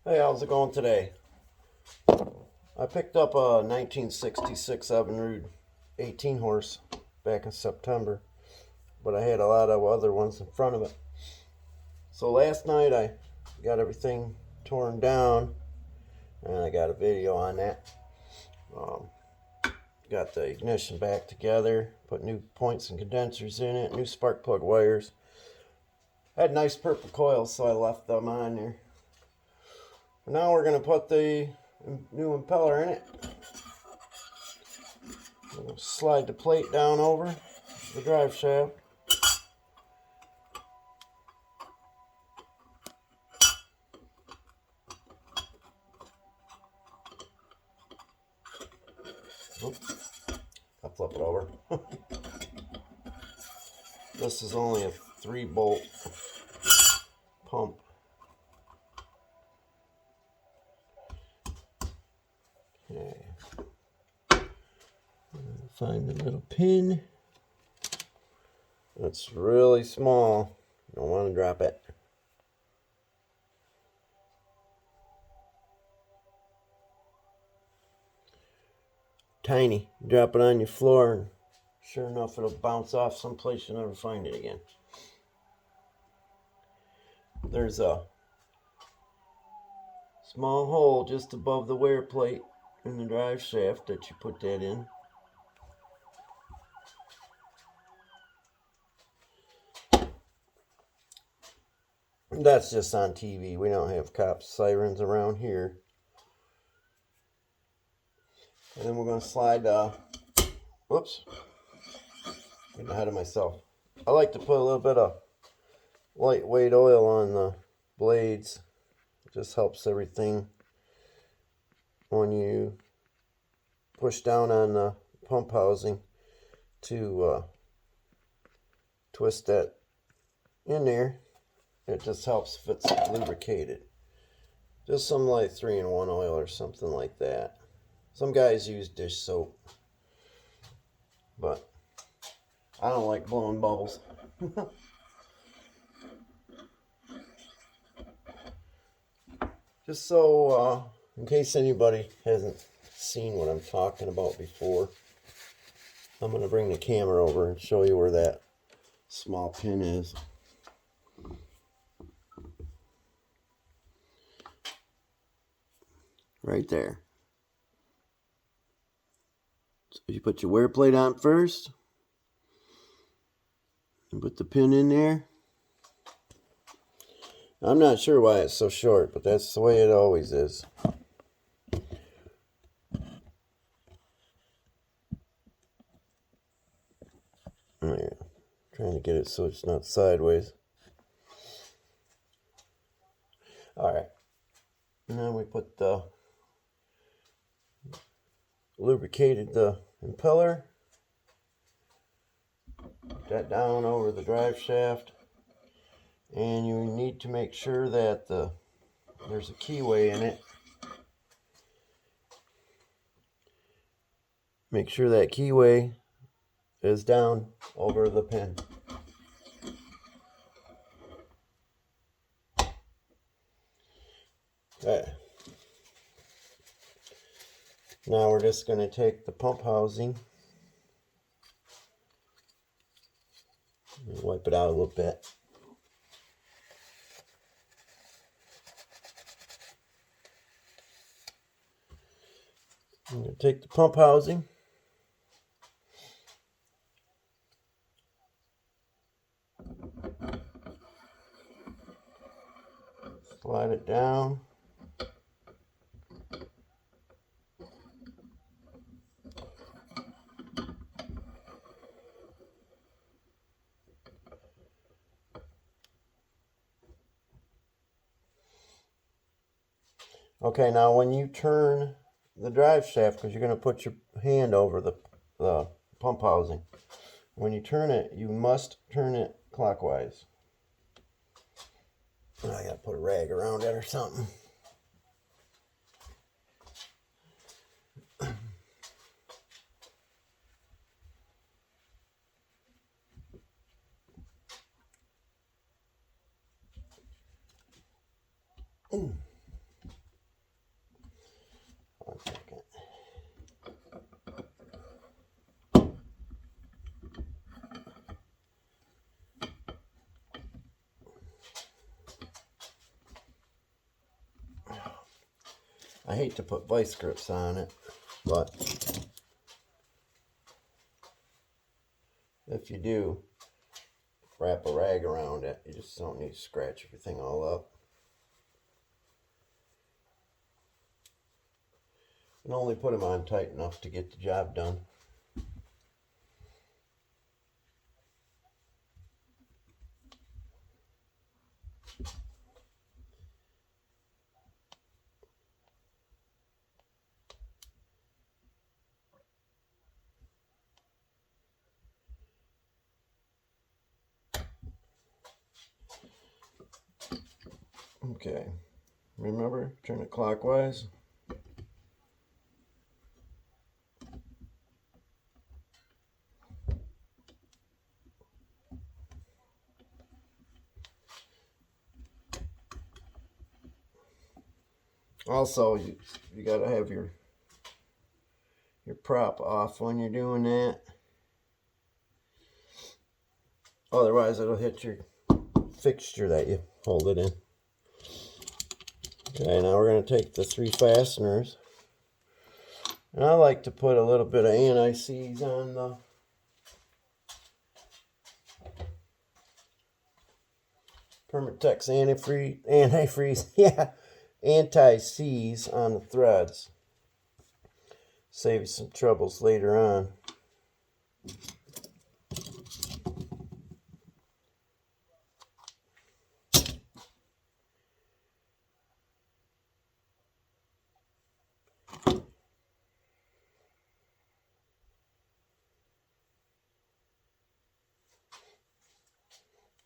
Hey, how's it going today? I picked up a 1966 Evinrude 18 horse back in September, but I had a lot of other ones in front of it. So last night I got everything torn down, and I got a video on that. Um, got the ignition back together, put new points and condensers in it, new spark plug wires. Had nice purple coils, so I left them on there. Now we're going to put the new impeller in it. We'll slide the plate down over the drive shaft. Oops. I'll flip it over. This is only a 3-bolt pump. Okay. Find the little pin. It's really small. Don't want to drop it. Tiny. Drop it on your floor, and sure enough, it'll bounce off someplace you'll never find it again. There's a small hole just above the wear plate in the drive shaft that you put that in. That's just on TV. We don't have cop sirens around here. And then we're going to slide, whoops, getting ahead of myself. I like to put a little bit of lightweight oil on the blades. It just helps everything when you push down on the pump housing to twist that in there. It just helps if it's lubricated. Just some like 3-in-1 oil or something like that. Some guys use dish soap, but I don't like blowing bubbles. Just so, in case anybody hasn't seen what I'm talking about before, I'm going to bring the camera over and show you where that small pin is. Right there. So you put your wear plate on first, and put the pin in there. I'm not sure why it's so short, but that's the way it always is. There. Trying to get it so it's not sideways. Alright. And then we put the lubricated the impeller. Put that down over the drive shaft. And you need to make sure that there's a keyway in it. Make sure that keyway is down over the pin. Okay. Now we're just going to take the pump housing and wipe it out a little bit. I'm going to take the pump housing, slide it down, okay. Now when you turn the drive shaft, because you're going to put your hand over the pump housing, when you turn it, you must turn it clockwise. I gotta put a rag around it or something. I hate to put vice grips on it, but if you do, wrap a rag around it. You just don't need to scratch everything all up. And only put them on tight enough to get the job done. Okay, remember, turn it clockwise. Also, you got to have your prop off when you're doing that. Otherwise, it'll hit your fixture that you hold it in. Okay, now we're going to take the 3 fasteners. And I like to put a little bit of anti-seize on the Permatex antifreeze, yeah, anti-seize on the threads. Save you some troubles later on.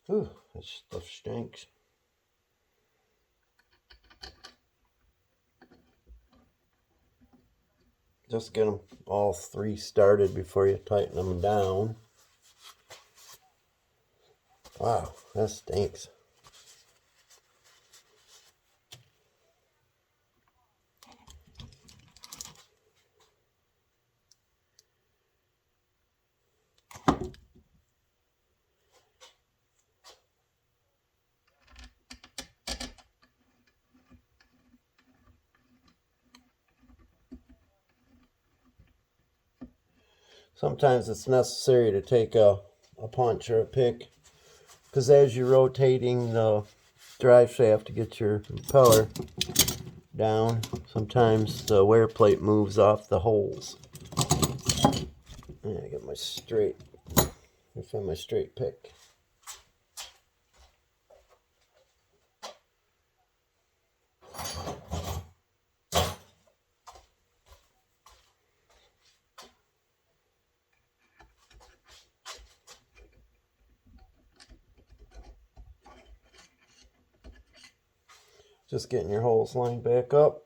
Ooh, that stuff stinks. Just get them all 3 started before you tighten them down. Wow, that stinks. Sometimes it's necessary to take a punch or a pick, because as you're rotating the drive shaft to get your impeller down, sometimes the wear plate moves off the holes. I get my straight, find my straight pick. Just getting your holes lined back up.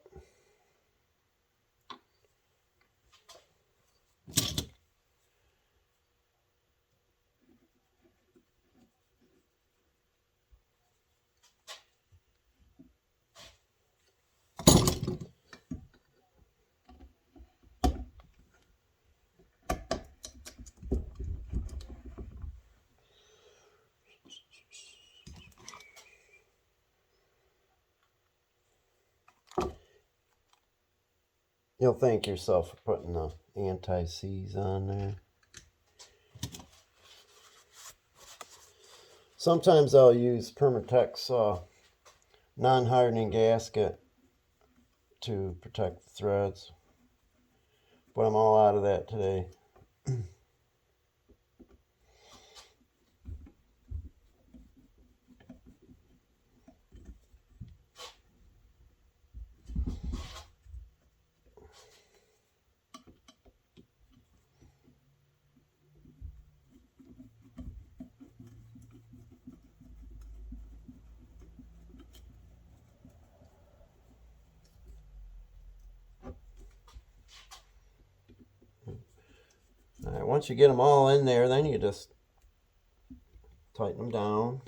You'll thank yourself for putting the anti-seize on there. Sometimes I'll use Permatex non-hardening gasket to protect the threads, but I'm all out of that today. All right, once you get them all in there, then you just tighten them down.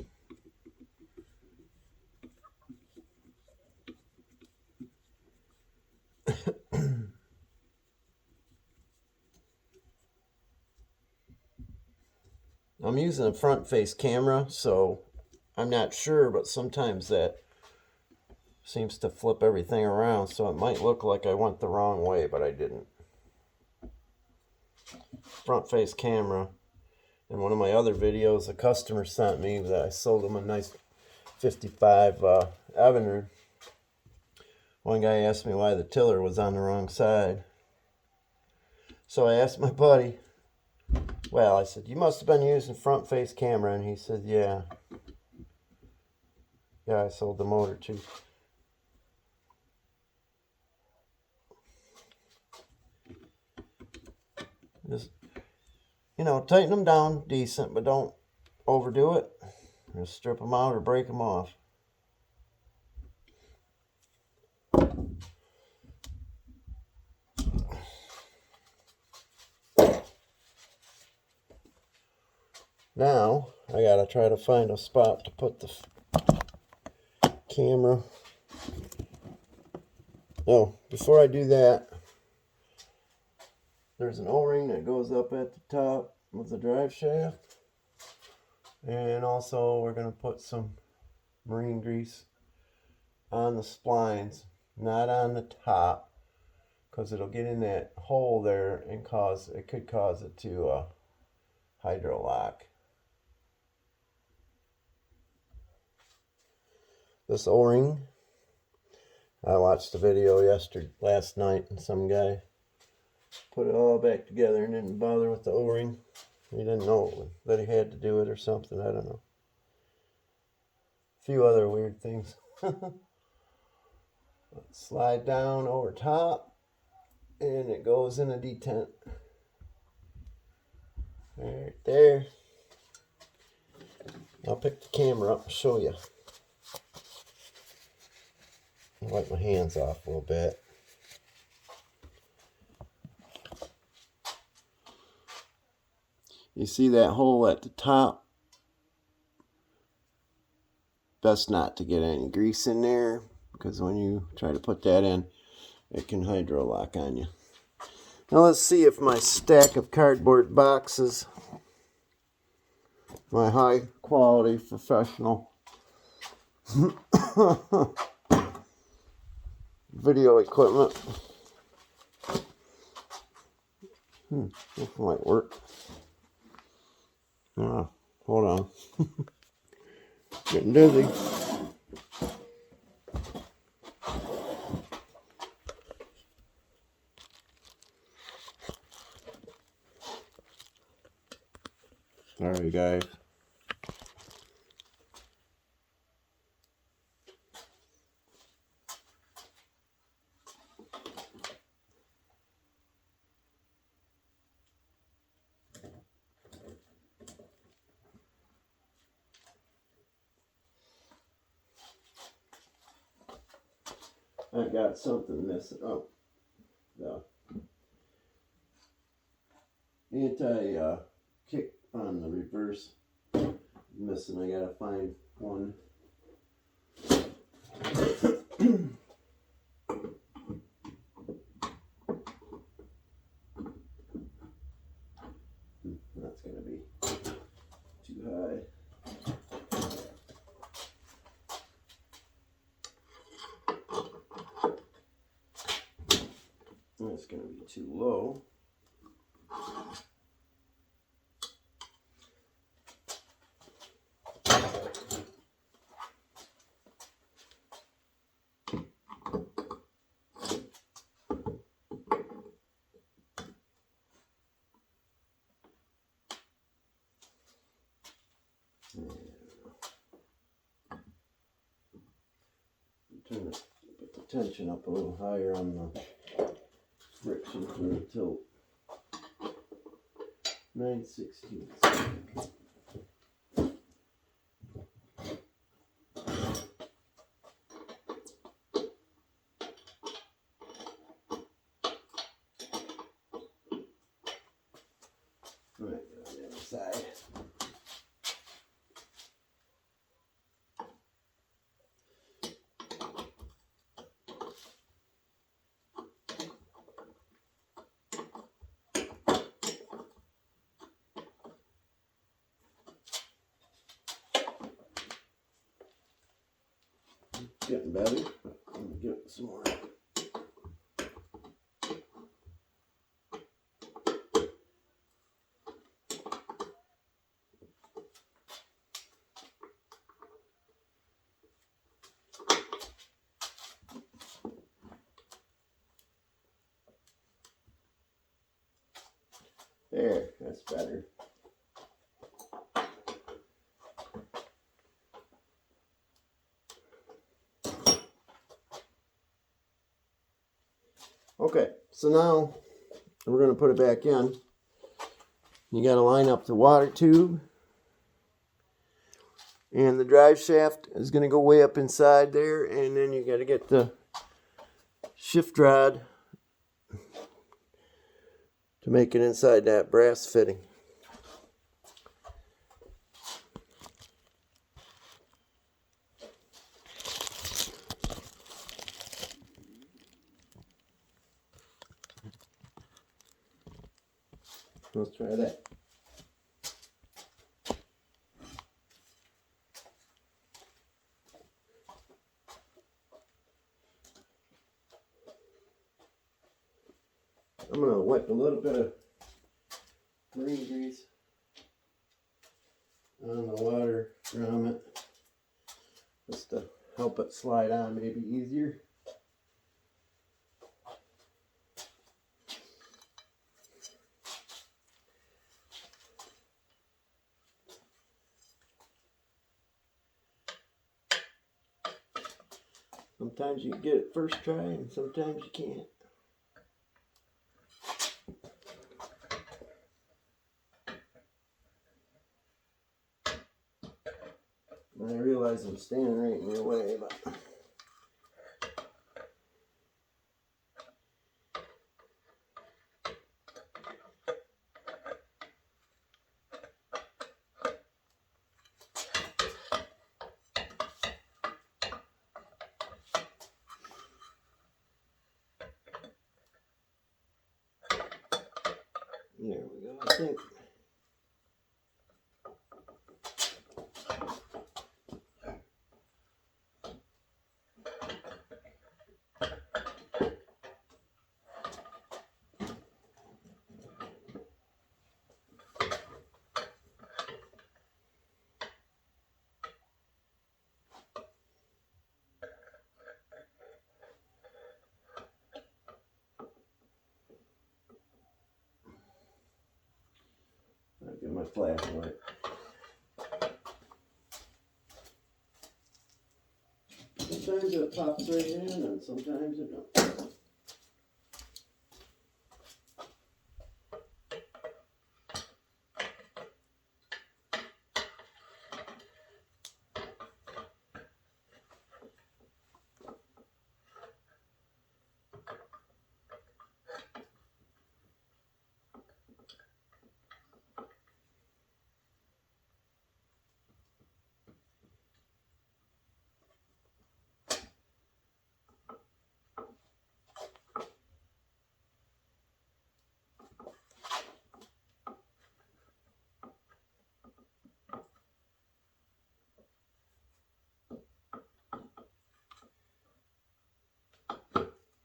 I'm using a front face camera, so I'm not sure, but sometimes that seems to flip everything around, so it might look like I went the wrong way, but I didn't. Front face camera. In one of my other videos, a customer sent me that I sold him a nice 55 Evinrude. One guy asked me why the tiller was on the wrong side. So I asked my buddy, well, I said, you must have been using front face camera. And he said, yeah. Yeah, I sold the motor too. Just, you know, tighten them down decent, but don't overdo it. Just strip them out or break them off. Now, I gotta try to find a spot to put the camera. Oh, before I do that, there's an O-ring that goes up at the top of the drive shaft. And also, we're gonna put some marine grease on the splines, not on the top, because it'll get in that hole there and it could cause it to hydro lock. This O-ring, I watched the video last night, and some guy put it all back together and didn't bother with the O-ring. He didn't know that he had to do it or something, I don't know. A few other weird things. Slide down over top, and it goes in a detent. Right there. I'll pick the camera up and show you. I'll wipe my hands off a little bit. You see that hole at the top? Best not to get any grease in there, because when you try to put that in, it can hydro lock on you. Now let's see if my stack of cardboard boxes, my high quality professional video equipment, this might work. Hold on. Getting dizzy. Sorry, guys. I got something missing. Oh, the anti-kick on the reverse missing. I gotta find one. That's gonna be too high. That's going to be too low. Put the tension up a little higher on the friction for the tilt. 9/16. Right, on the other side. getting better. Let me get some more. There, that's better. Okay, so now we're going to put it back in. You got to line up the water tube. And the drive shaft is going to go way up inside there. And then you got to get the shift rod to make it inside that brass fitting. Let's try that. I'm going to wipe a little bit of marine grease on the water grommet just to help it slide on maybe easier. Sometimes you can get it first try and sometimes you can't. I realize I'm standing right in your way, but there we go, I think. I'll get my flashlight. Sometimes it pops right in and sometimes it don't.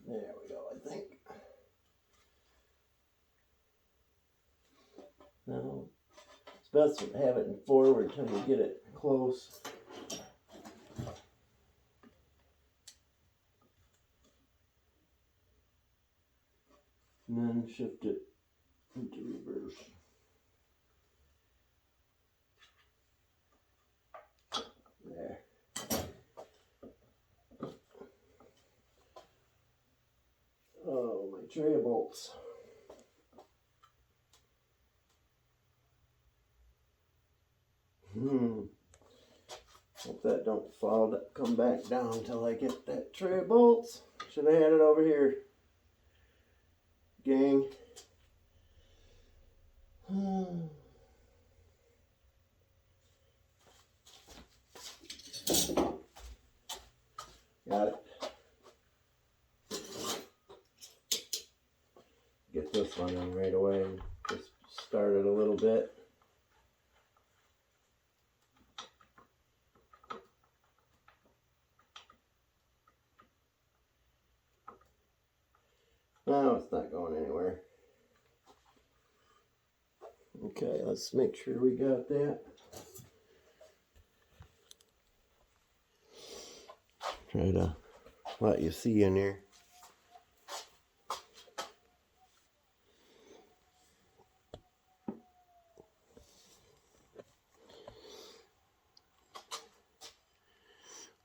There we go, I think. Now, it's best to have it in forward until you get it close. And then shift it into reverse. There. Oh, my tray of bolts. Hope that don't fall, come back down until I get that tray of bolts. Should have had it over here, gang. Got it. Get this one in right away. Just start it a little bit. No, it's not going anywhere. Okay, let's make sure we got that. Try to let you see in there.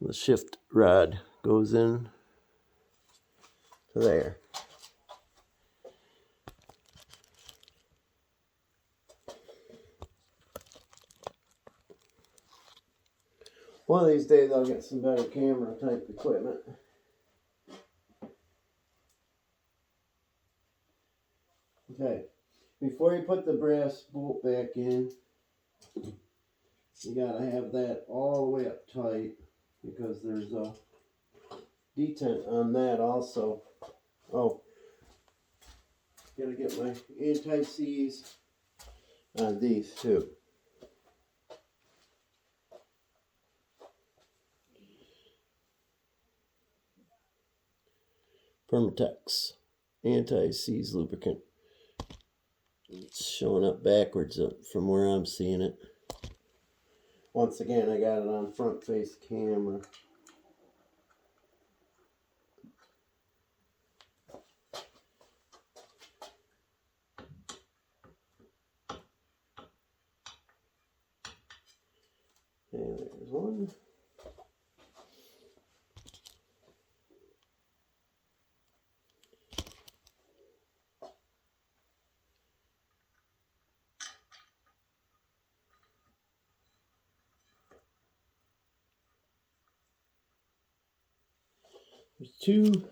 The shift rod goes in to there. One of these days I'll get some better camera type equipment. Okay, before you put the brass bolt back in, you gotta have that all the way up tight because there's a detent on that also. Oh, gotta get my anti-seize on these too. Permatex anti-seize lubricant. It's showing up backwards from where I'm seeing it. Once again, I got it on front face camera. And there's one. There's two.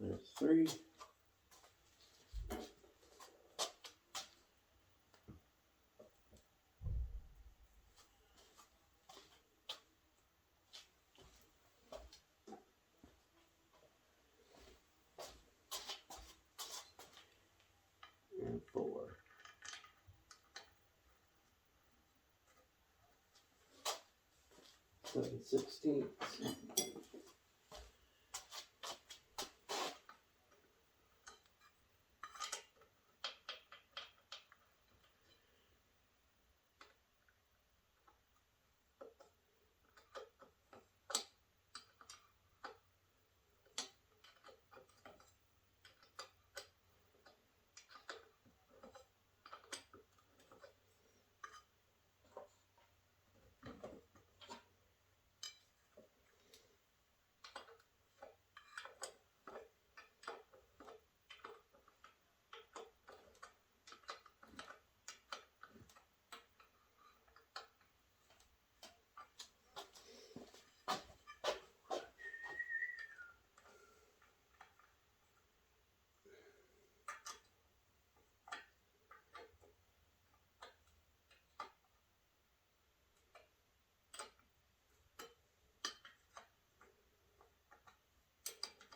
There's three. And four. 7/16.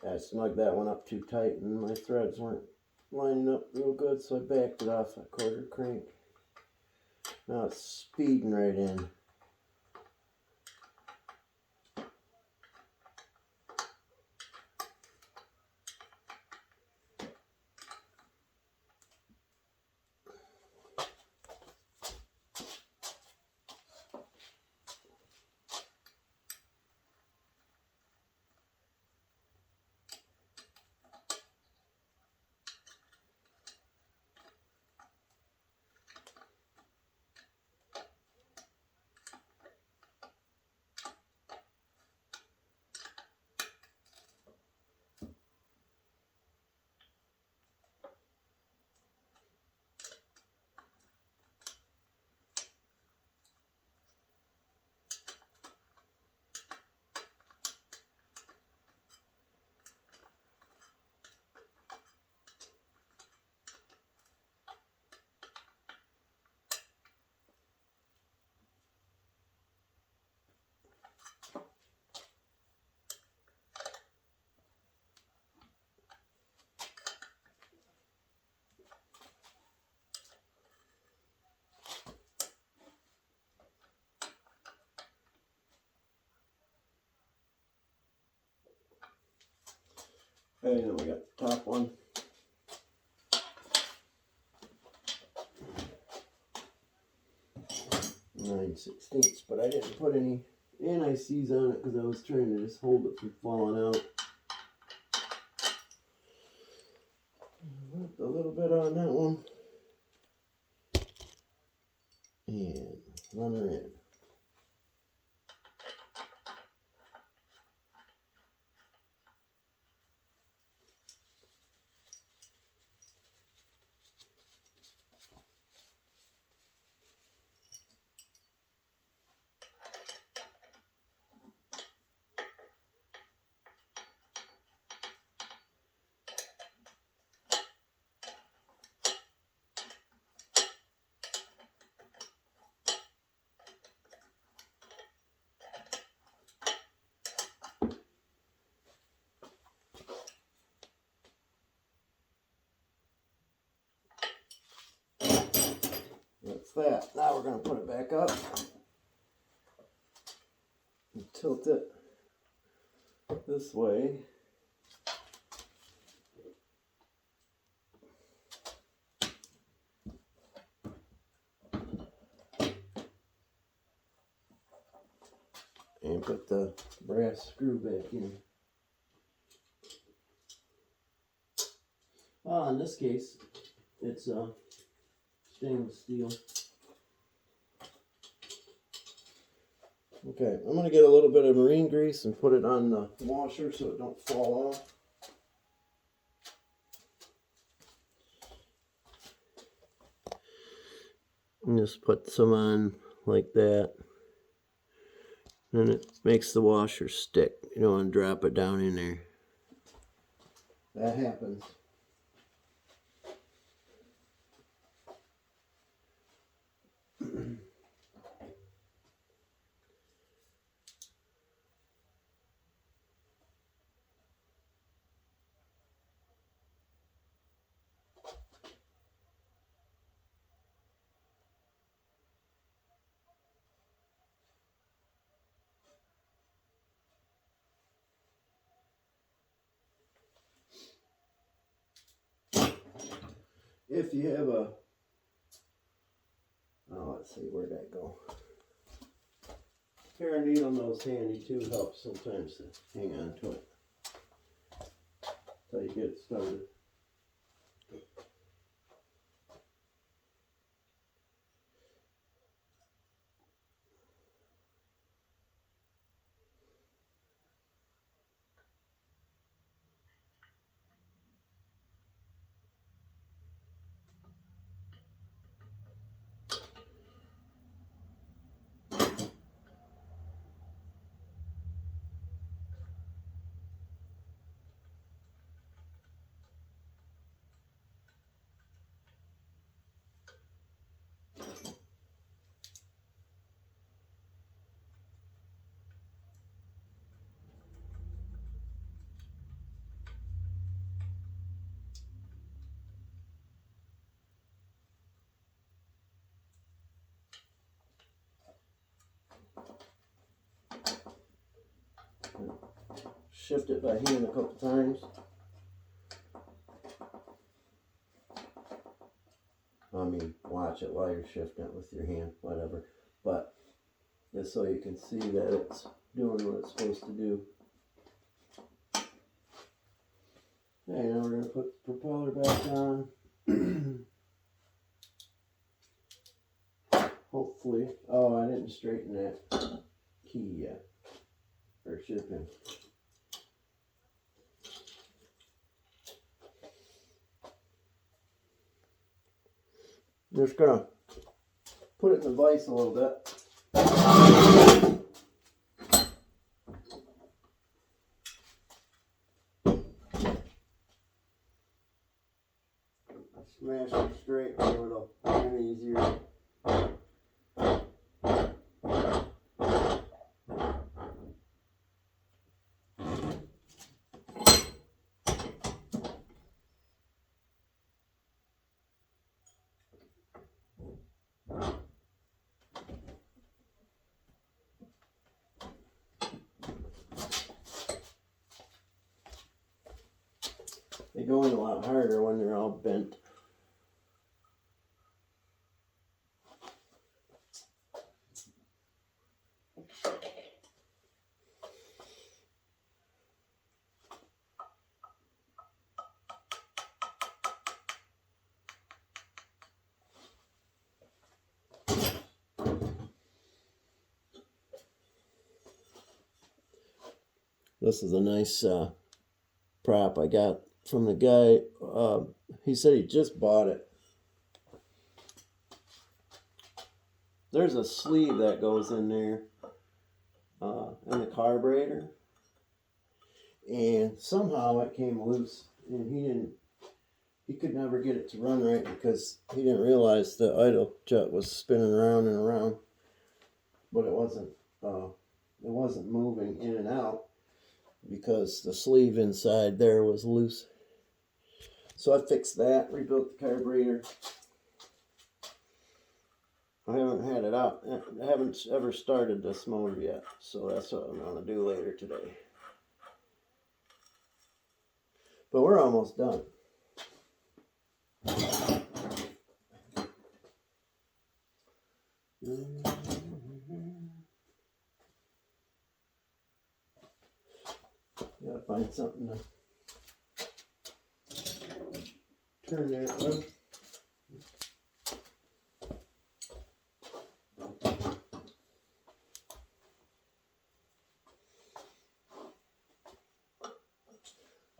I snugged that one up too tight and my threads weren't lining up real good, so I backed it off a quarter crank. Now it's speeding right in. Okay, then we got the top one. 9/16, but I didn't put any anti-seize on it because I was trying to just hold it from falling out. Left a little bit on that one. And run her in. That's that. Now we're going to put it back up and tilt it this way. And put the brass screw back in. Well, in this case, it's stainless steel. Okay, I'm going to get a little bit of marine grease and put it on the washer so it don't fall off. And just put some on like that. And it makes the washer stick. You don't want to drop it down in there. That happens. If you have a, oh, let's see, where'd that go? Pair of needle nose handy too helps sometimes to hang on to it until you get it started. Shift it by hand a couple times. I mean, watch it while you're shifting it with your hand, whatever. But just so you can see that it's doing what it's supposed to do. Okay, now we're going to put the propeller back on. Hopefully. Oh, I didn't straighten that key yet. Or should have been. Just gonna put it in the vise a little bit. Smash it straight so it'll be easier. go in a lot harder when they're all bent. This is a nice prop I got from the guy. He said he just bought it. There's a sleeve that goes in there in the carburetor, and somehow it came loose, and he could never get it to run right because he didn't realize the idle jet was spinning around and around, but it wasn't moving in and out because the sleeve inside there was loose. So I fixed that, rebuilt the carburetor. I haven't had it out. I haven't ever started this motor yet, so that's what I'm going to do later today. But we're almost done. Gotta find something to turn that with.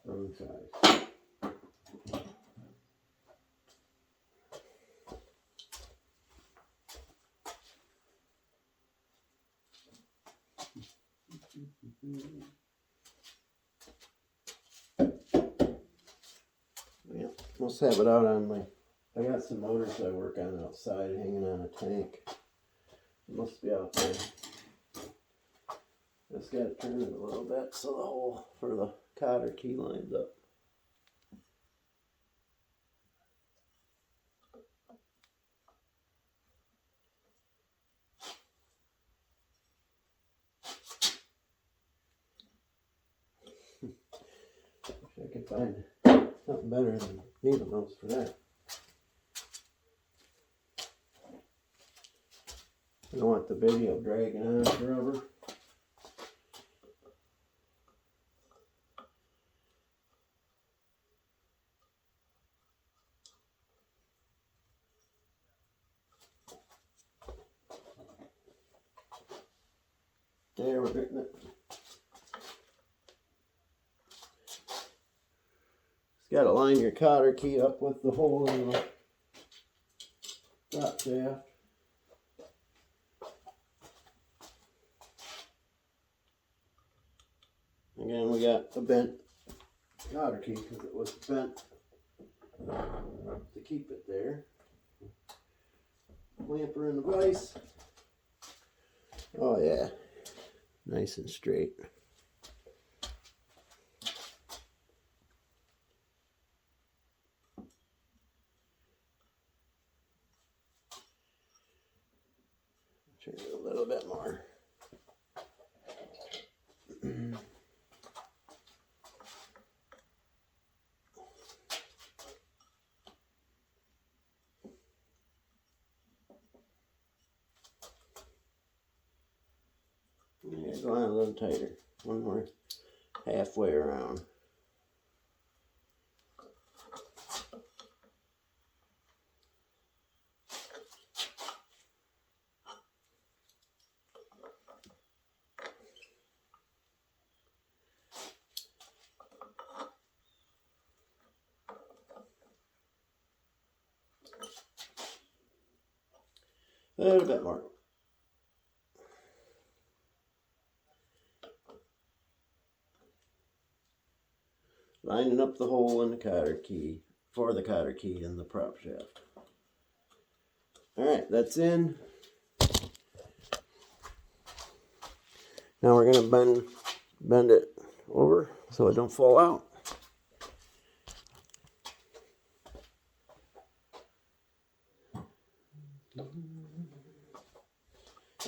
Wrong side. Yeah, must have it out on my. I got some motors I work on outside hanging on a tank. It must be out there. Just got to turn it a little bit so the hole for the cotter key lines up. Wish I could find something better than needle nose for that. I don't want the video dragging on forever. There, we're getting it. Just got to line your cotter key up with the hole in the drop shaft. Again, we got a bent cotter key because it was bent to keep it there. Clamper in the vise. Oh yeah, nice and straight. Turn it a little bit more. Yeah, go on a little tighter. One more halfway around. A little bit more. Lining up the hole in the cotter key, for the cotter key in the prop shaft. Alright, that's in. Now we're going to bend it over so it don't fall out.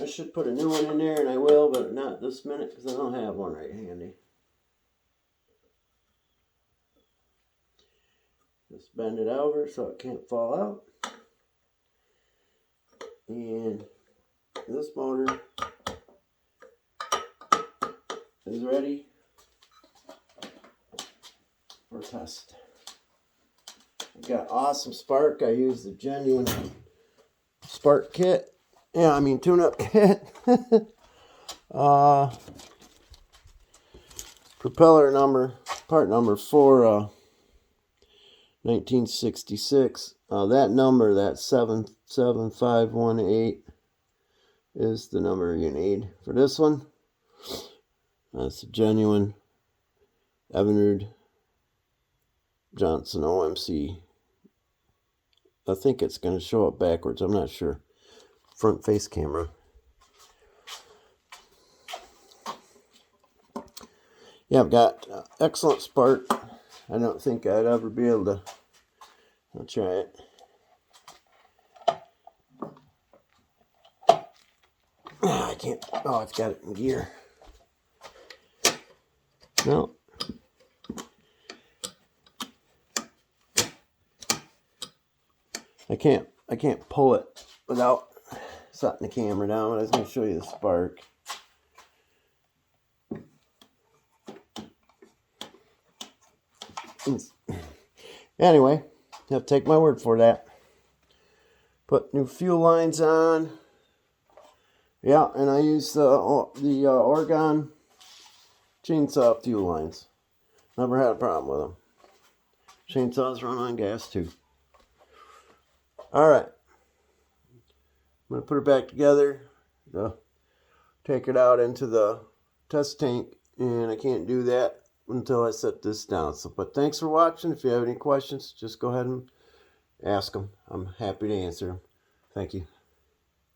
I should put a new one in there, and I will, but not this minute because I don't have one right handy. Just bend it over so it can't fall out. And this motor is ready for test. I got awesome spark. I used the genuine spark kit. Yeah, I mean tune-up kit. Propeller number, part number 4, 1966. That number, that 77518, is the number you need for this one. That's a genuine Evinrude Johnson OMC. I think it's going to show up backwards. I'm not sure. Front face camera. Yeah, I've got excellent spark. I don't think I'd ever be able to. I'll try it. I can't. Oh, it's got it in gear. No. I can't pull it without setting the camera down. I was going to show you the spark. Anyway, you have to take my word for that. Put new fuel lines on. Yeah, and I use the Oregon chainsaw fuel lines. Never had a problem with them. Chainsaws run on gas too. Alright. I'm going to put it back together. Take it out into the test tank. And I can't do that until I set this down. So, but thanks for watching. If you have any questions, just go ahead and ask them. I'm happy to answer them. Thank you.